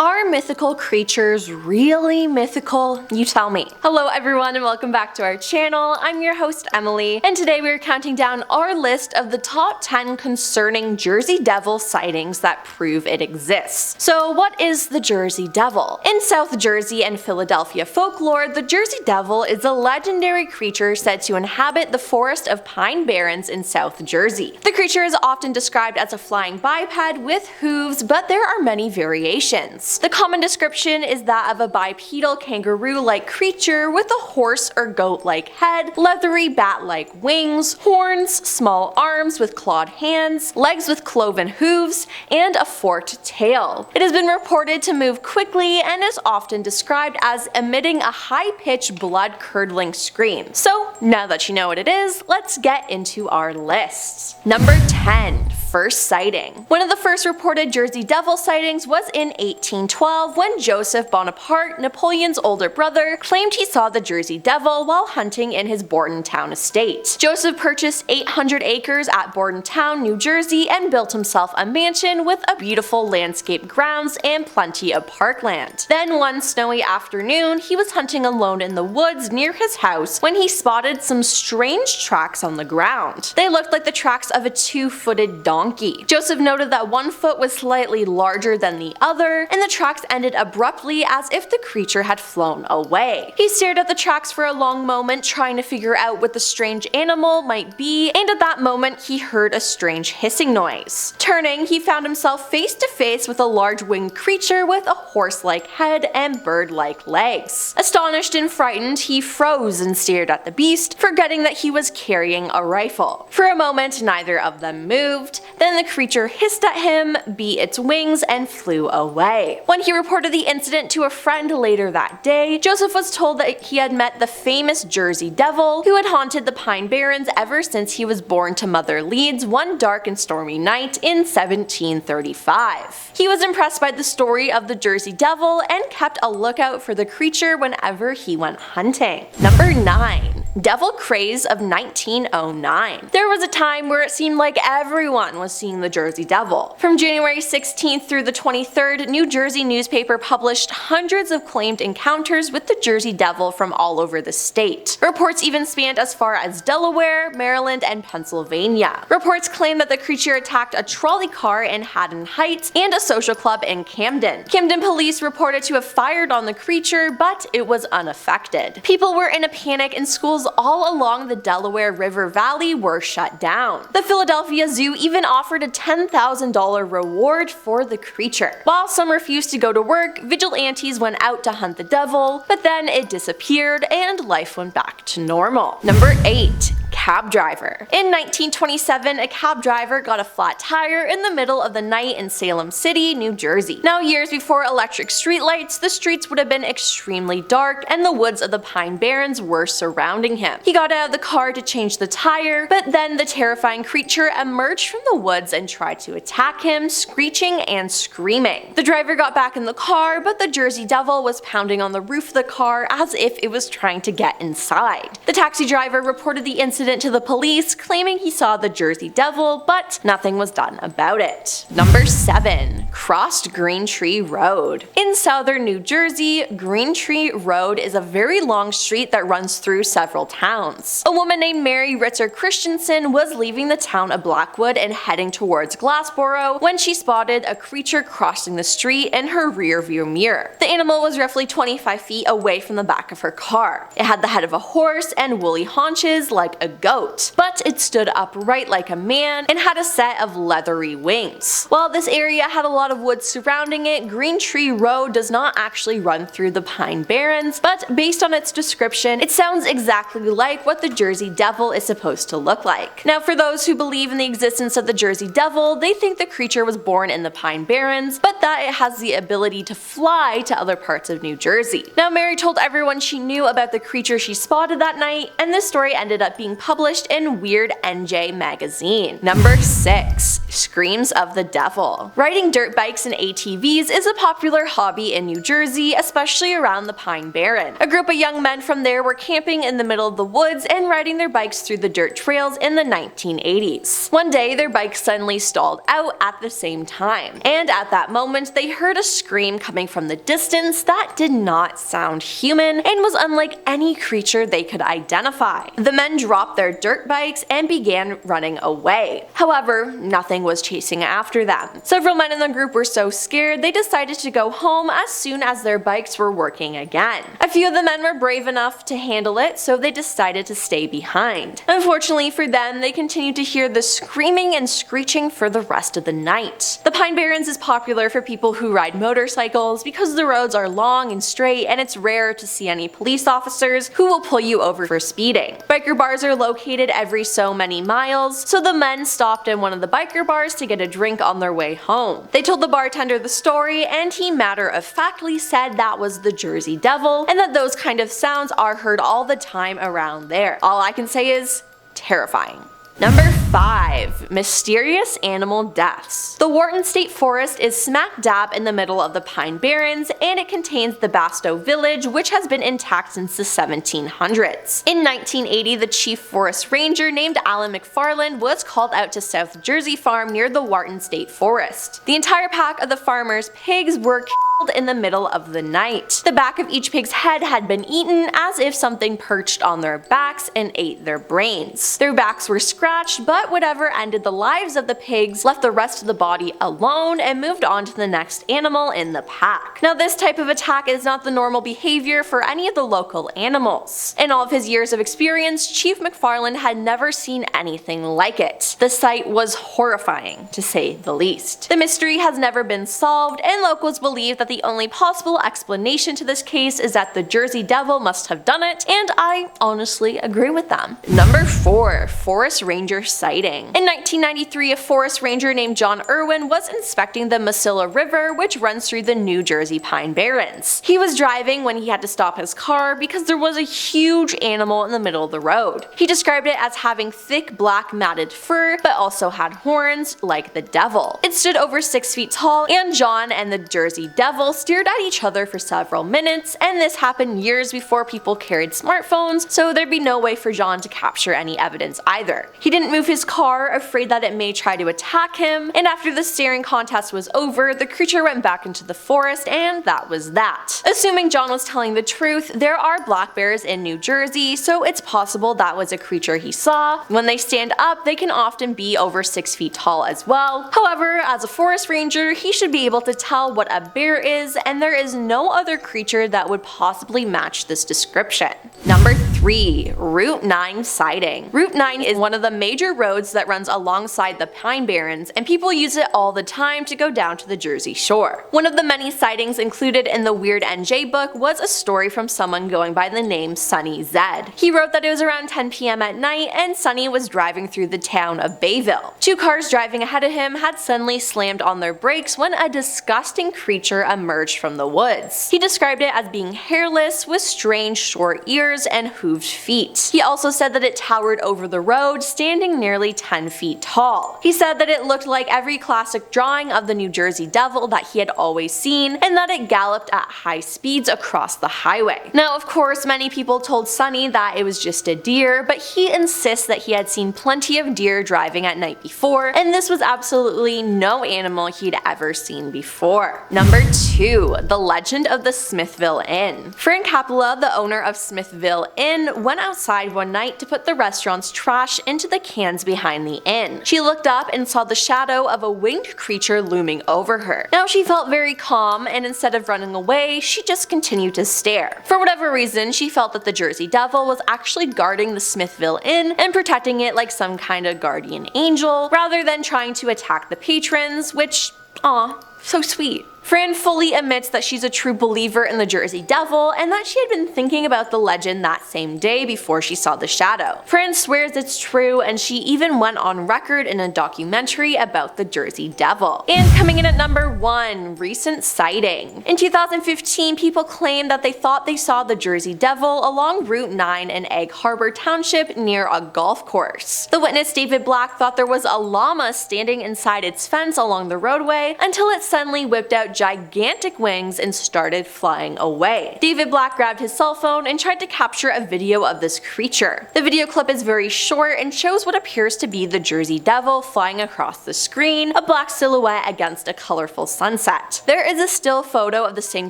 Are mythical creatures really mythical? You tell me. Hello everyone and welcome back to our channel. I'm your host Emily, and today we are counting down our list of the top 10 concerning Jersey Devil sightings that prove it exists. So what is the Jersey Devil? In South Jersey and Philadelphia folklore, the Jersey Devil is a legendary creature said to inhabit the forest of Pine Barrens in South Jersey. The creature is often described as a flying biped with hooves, but there are many variations. The common description is that of a bipedal kangaroo-like creature with a horse or goat-like head, leathery bat-like wings, horns, small arms with clawed hands, legs with cloven hooves, and a forked tail. It has been reported to move quickly and is often described as emitting a high-pitched blood-curdling scream. So now that you know what it is, let's get into our list. Number 10. First sighting. One of the first reported Jersey Devil sightings was in 1812 when Joseph Bonaparte, Napoleon's older brother, claimed he saw the Jersey Devil while hunting in his Bordentown estate. Joseph purchased 800 acres at Bordentown, New Jersey and built himself a mansion with a beautiful landscape grounds and plenty of parkland. Then one snowy afternoon, he was hunting alone in the woods near his house when he spotted some strange tracks on the ground. They looked like the tracks of a two-footed donkey. Joseph noted that one foot was slightly larger than the other, and the tracks ended abruptly as if the creature had flown away. He stared at the tracks for a long moment trying to figure out what the strange animal might be, and at that moment he heard a strange hissing noise. Turning, he found himself face to face with a large winged creature with a horse-like head and bird-like legs. Astonished and frightened, he froze and stared at the beast, forgetting that he was carrying a rifle. For a moment, neither of them moved. Then the creature hissed at him, beat its wings, and flew away. When he reported the incident to a friend later that day, Joseph was told that he had met the famous Jersey Devil, who had haunted the Pine Barrens ever since he was born to Mother Leeds one dark and stormy night in 1735. He was impressed by the story of the Jersey Devil and kept a lookout for the creature whenever he went hunting. Number 9. Devil Craze of 1909. There was a time where it seemed like everyone was seeing the Jersey Devil. From January 16th through the 23rd, New Jersey newspaper published hundreds of claimed encounters with the Jersey Devil from all over the state. Reports even spanned as far as Delaware, Maryland, and Pennsylvania. Reports claimed that the creature attacked a trolley car in Haddon Heights and a social club in Camden. Camden police reported to have fired on the creature, but it was unaffected. People were in a panic and schools all along the Delaware River Valley were shut down. The Philadelphia Zoo even offered a $10,000 reward for the creature. While some refused to go to work, vigilantes went out to hunt the devil, but then it disappeared and life went back to normal. Number 8. Cab driver. In 1927, a cab driver got a flat tire in the middle of the night in Salem City, New Jersey. Now, years before electric streetlights, the streets would have been extremely dark and the woods of the Pine Barrens were surrounding him. He got out of the car to change the tire, but then the terrifying creature emerged from the woods and tried to attack him, screeching and screaming. The driver got back in the car, but the Jersey Devil was pounding on the roof of the car as if it was trying to get inside. The taxi driver reported the incident to the police, claiming he saw the Jersey Devil, but nothing was done about it. Number 7. Crossed Greentree Road. In southern New Jersey, Greentree Road is a very long street that runs through several towns. A woman named Mary Ritzer Christensen was leaving the town of Blackwood and heading towards Glassboro when she spotted a creature crossing the street in her rear view mirror. The animal was roughly 25 feet away from the back of her car. It had the head of a horse and woolly haunches like a goat, but it stood upright like a man and had a set of leathery wings. While this area had a lot of woods surrounding it, Greentree Road does not actually run through the Pine Barrens, but based on its description, it sounds exactly like what the Jersey Devil is supposed to look like. Now, for those who believe in the existence of the Jersey Devil, they think the creature was born in the Pine Barrens, but that it has the ability to fly to other parts of New Jersey. Now, Mary told everyone she knew about the creature she spotted that night, and this story ended up being published published in Weird NJ magazine. Number 6. Screams of the Devil. Riding dirt bikes and ATVs is a popular hobby in New Jersey, especially around the Pine Barrens. A group of young men from there were camping in the middle of the woods and riding their bikes through the dirt trails in the 1980s. One day, their bikes suddenly stalled out at the same time, and at that moment, they heard a scream coming from the distance that did not sound human and was unlike any creature they could identify. The men dropped their dirt bikes and began running away. However, nothing was chasing after them. Several men in the group were so scared they decided to go home as soon as their bikes were working again. A few of the men were brave enough to handle it, so they decided to stay behind. Unfortunately for them, they continued to hear the screaming and screeching for the rest of the night. The Pine Barrens is popular for people who ride motorcycles because the roads are long and straight and it's rare to see any police officers who will pull you over for speeding. Biker bars are located every so many miles, so the men stopped in one of the biker bars to get a drink on their way home. They told the bartender the story, and he matter-of-factly said that was the Jersey Devil and that those kind of sounds are heard all the time around there. All I can say is terrifying. Number 5. Mysterious animal deaths. The Wharton State Forest is smack dab in the middle of the Pine Barrens, and it contains the Bastow Village, which has been intact since the 1700s. In 1980, the chief forest ranger named Alan McFarland was called out to South Jersey Farm near the Wharton State Forest. The entire pack of the farmer's pigs were killed in the middle of the night. The back of each pig's head had been eaten as if something perched on their backs and ate their brains. Their backs were scratched, but whatever ended the lives of the pigs left the rest of the body alone and moved on to the next animal in the pack. Now, this type of attack is not the normal behavior for any of the local animals. In all of his years of experience, Chief McFarland had never seen anything like it. The sight was horrifying, to say the least. The mystery has never been solved, and locals believe that the only possible explanation to this case is that the Jersey Devil must have done it, and I honestly agree with them. Number 4. Forest Ranger sighting. In 1993, a forest ranger named John Irwin was inspecting the Mesilla River, which runs through the New Jersey Pine Barrens. He was driving when he had to stop his car because there was a huge animal in the middle of the road. He described it as having thick black matted fur, but also had horns like the devil. It stood over 6 feet tall, and John and the Jersey Devil stared at each other for several minutes, and this happened years before people carried smartphones, so there'd be no way for John to capture any evidence either. He didn't move his car, afraid that it may try to attack him, and after the staring contest was over, the creature went back into the forest, and that was that. Assuming John was telling the truth, there are black bears in New Jersey, so it's possible that was a creature he saw. When they stand up, they can often be over 6 feet tall as well. However, as a forest ranger, he should be able to tell what a bear is, and there is no other creature that would possibly match this description. Number 3. Route 9 sighting. Route 9 is one of the major roads that runs alongside the Pine Barrens, and people use it all the time to go down to the Jersey Shore. One of the many sightings included in the Weird NJ book was a story from someone going by the name Sunny Zed. He wrote that it was around 10 p.m. at night and Sunny was driving through the town of Bayville. 2 cars driving ahead of him had suddenly slammed on their brakes when a disgusting creature emerged from the woods. He described it as being hairless with strange short ears and hooved feet. He also said that it towered over the road, standing nearly 10 feet tall. He said that it looked like every classic drawing of the New Jersey Devil that he had always seen, and that it galloped at high speeds across the highway. Now, of course, many people told Sunny that it was just a deer, but he insists that he had seen plenty of deer driving at night before, and this was absolutely no animal he'd ever seen before. Number 2. The Legend of the Smithville Inn. Fran Capella, the owner of Smithville Inn, went outside one night to put the restaurant's trash into the cans behind the inn. She looked up and saw the shadow of a winged creature looming over her. Now, she felt very calm, and instead of running away, she just continued to stare. For whatever reason, she felt that the Jersey Devil was actually guarding the Smithville Inn and protecting it like some kind of guardian angel, rather than trying to attack the patrons, which, aw, so sweet. Fran fully admits that she's a true believer in the Jersey Devil and that she had been thinking about the legend that same day before she saw the shadow. Fran swears it's true, and she even went on record in a documentary about the Jersey Devil. And coming in at number 1, recent sighting. In 2015, people claimed that they thought they saw the Jersey Devil along Route 9 in Egg Harbor Township near a golf course. The witness, David Black, thought there was a llama standing inside its fence along the roadway until it suddenly whipped out gigantic wings and started flying away. David Black grabbed his cell phone and tried to capture a video of this creature. The video clip is very short and shows what appears to be the Jersey Devil flying across the screen, a black silhouette against a colorful sunset. There is a still photo of the same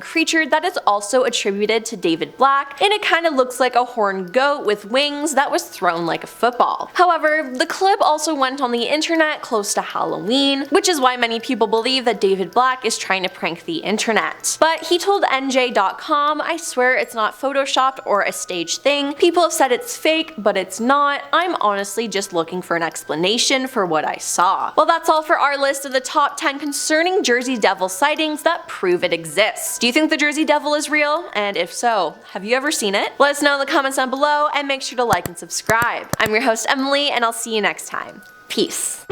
creature that is also attributed to David Black, and it kinda looks like a horned goat with wings that was thrown like a football. However, the clip also went on the internet close to Halloween, which is why many people believe that David Black is trying to prank the internet. But he told NJ.com, "I swear it's not photoshopped or a staged thing. People have said it's fake, but it's not. I'm honestly just looking for an explanation for what I saw." Well, that's all for our list of the top 10 concerning Jersey Devil sightings that prove it exists. Do you think the Jersey Devil is real? And if so, have you ever seen it? Let us know in the comments down below, and make sure to like and subscribe. I'm your host Emily, and I'll see you next time. Peace.